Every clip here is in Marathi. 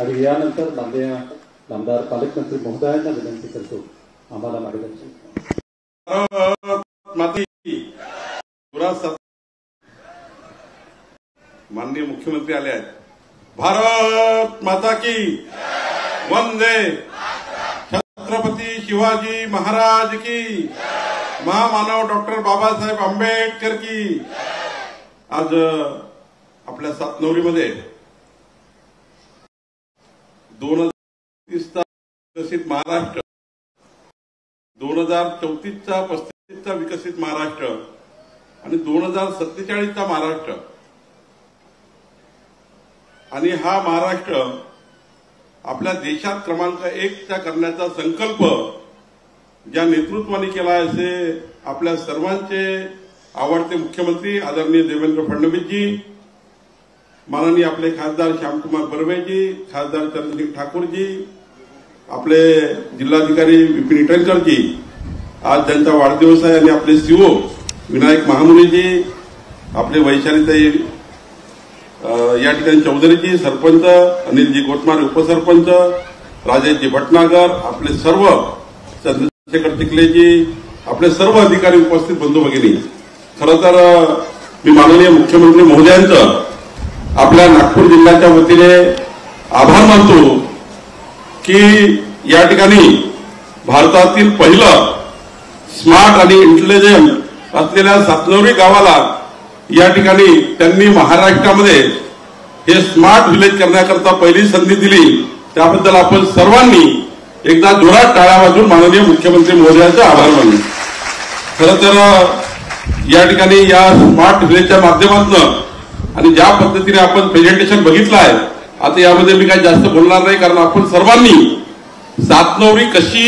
आणि यानंतर माननीय आमदार पालकमंत्री महोदयांना विनंती करतो आम्हाला मार्गदर्शन. माननीय मुख्यमंत्री आले आहेत. भारत माता की वंदे. छत्रपती शिवाजी महाराज की. महामानव डॉक्टर बाबासाहेब आंबेडकर की. आज आपल्या सातनवरीमध्ये 2030चा विकसित महाराष्ट्र, 2034चा 35चा विकसित महाराष्ट्र आणि 2047चा महाराष्ट्र आणि हा महाराष्ट्र आपल्या देशात क्रमांक 1चा करण्याचा संकल्प ज्या नेतृत्वाने केला असे आपल्या सर्वांचे आवडते मुख्यमंत्री आदरणीय देवेंद्र फडणवीसजी, माननीय आपले खासदार श्यामकुमार बर्वेजी, खासदार चंद्रसिंग ठाकूरजी, आपले जिल्हाधिकारी विपिन ईटनकरजी, आज त्यांचा वाढदिवस आहे आणि आपले सीओ विनायक महामुनीजी, आपले वैशालीताई या ठिकाणी चौधरीजी, सरपंच अनिलजी गोटमार, उपसरपंच राजेशजी भटनागर, आपले सर्व चंद्रशेखर चिखलेजी, आपले सर्व अधिकारी, उपस्थित बंधू भगिनी, खरं तर मी माननीय मुख्यमंत्री महोदयांचं आपल्या नागपूर जिल्ह्याच्या वतीने आभार मानतो की या ठिकाणी भारतातील पहिलं स्मार्ट आणि इंटेलिजंट असलेल्या सातनवरी गावाला या ठिकाणी त्यांनी महाराष्ट्रामध्ये हे स्मार्ट विलेज करण्याकरता पहिली संधी दिली. त्याबद्दल आपण सर्वांनी एकदा जोरात टाळ्या वाजवून माननीय मुख्यमंत्री महोदयांचे आभार मानू. खरं तर या ठिकाणी या स्मार्ट विलेजच्या माध्यमातून आणि ज्या पद्धतीने आपण प्रेझेंटेशन बघितलं आहे, आता यामध्ये मी काही जास्त बोलणार नाही, कारण आपण सर्वांनी सातनवरी कशी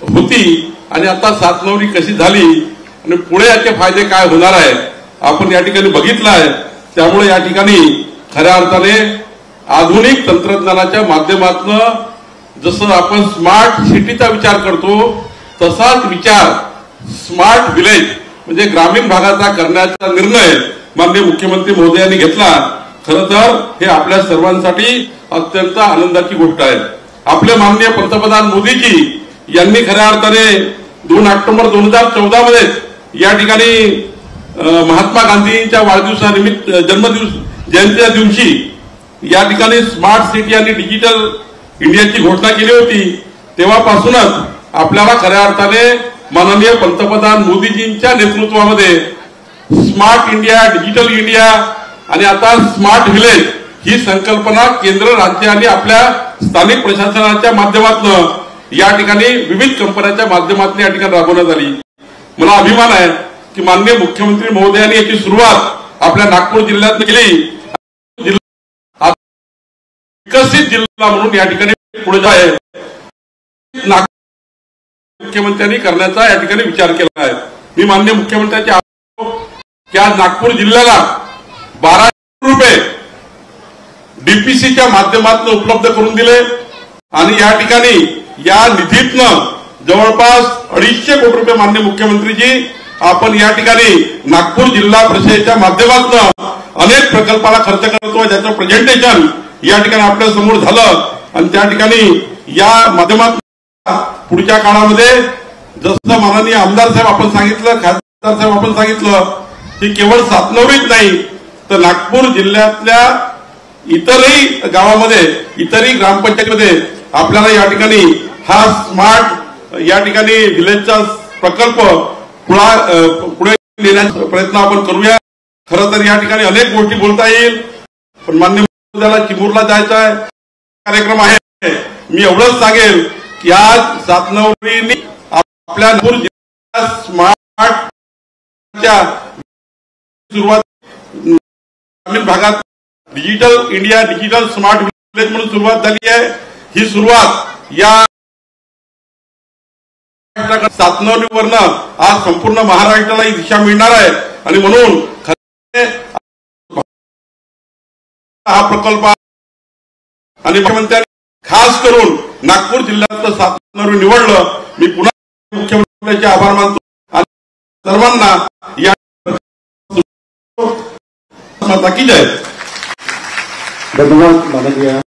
होती आणि आता सातनवरी कशी झाली आणि पुढे याचे फायदे काय होणार आहे आपण या ठिकाणी बघितलं आहे. त्यामुळे या ठिकाणी खऱ्या अर्थाने आधुनिक तंत्रज्ञानाच्या माध्यमातून जसं आपण स्मार्ट सिटीचा विचार करतो तसाच विचार स्मार्ट विलेज म्हणजे ग्रामीण भागाचा करण्याचा निर्णय माननीय मुख्यमंत्री महोदयांनी घेतला. खरं तर हे आपल्या सर्वांसाठी अत्यंत आनंदाची गोष्ट आहे. आपले माननीय पंतप्रधान मोदीजी यांनी खऱ्या अर्थाने 2 ऑक्टोबर 2014 मध्ये या ठिकाणी महात्मा गांधींच्या वाढदिवसानिमित्त जयंतीच्या दिवशी या ठिकाणी स्मार्ट सिटी आणि डिजिटल इंडियाची घोषणा केली होती. तेव्हापासूनच आपल्याला खऱ्या अर्थाने माननीय पंतप्रधान मोदीजींच्या नेतृत्वामध्ये स्मार्ट इंडिया, डिजिटल इंडिया आणि आता स्मार्ट विलेज ही संकल्पना केंद्र, राज्य आणि आपल्या स्थानिक प्रशासनाच्या माध्यमातून या ठिकाणी विविध कंपन्यांच्या माध्यमातून या ठिकाणी राबवण्यात आली. मला अभिमान आहे की माननीय मुख्यमंत्री महोदयांनी याची सुरुवात आपल्या नागपूर जिल्ह्यात केली. विकसित जिल्हा म्हणून या ठिकाणी पुढे जाईल मुख्यमंत्र्यांनी करण्याचा या ठिकाणी विचार केला आहे. मी माननीय मुख्यमंत्र्यांचे की आज नागपूर जिल्ह्याला 12 रुपये डीपीसीच्या माध्यमातून उपलब्ध करून दिले आणि या ठिकाणी या निधीतनं जवळपास 250 कोटी रुपये माननीय मुख्यमंत्रीजी आपण या ठिकाणी नागपूर जिल्हा परिषदेच्या माध्यमातून अनेक प्रकल्पाला खर्च करतो. ज्याचं प्रेझेंटेशन या ठिकाणी आपल्या समोर झालं आणि त्या ठिकाणी या माध्यमातून पुढच्या काळामध्ये जसं माननीय आमदार साहेब आपण सांगितलं, खासदार साहेब आपण सांगितलं की केवळ सातनवरीच नाही तर नागपूर जिल्ह्यातल्या इतरही गावामध्ये, इतरही ग्रामपंचायतीमध्ये आपल्याला या ठिकाणी हा स्मार्ट या ठिकाणी विलेजचा प्रकल्प पुढे नेण्याचा प्रयत्न आपण करूया. खरं तर या ठिकाणी अनेक गोष्टी बोलता येईल, पण माननीय मुख्यमंत्र्याला चिमूरला जायचा आहे, कार्यक्रम आहे. मी एवढंच सांगेल की आज सातनवरीने आपल्या नागपूर जिल्ह्यात स्मार्टच्या सुरुवात ग्रामीण भागात digital India, digital smart village म्हणून सुरुवात झाली आहे. ही सुरुवात या सातनवरीवरनं आज संपूर्ण महाराष्ट्राला ही दिशा मिळणार आहे आणि म्हणून हा प्रकल्प आणि मुख्यमंत्र्यांनी खास करून नागपूर जिल्ह्यातलं सातनवरी निवडलं. मी पुन्हा मुख्यमंत्र्यांचे आभार मानतो आणि सर्वांना या माता की जय. धन्यवाद माननीय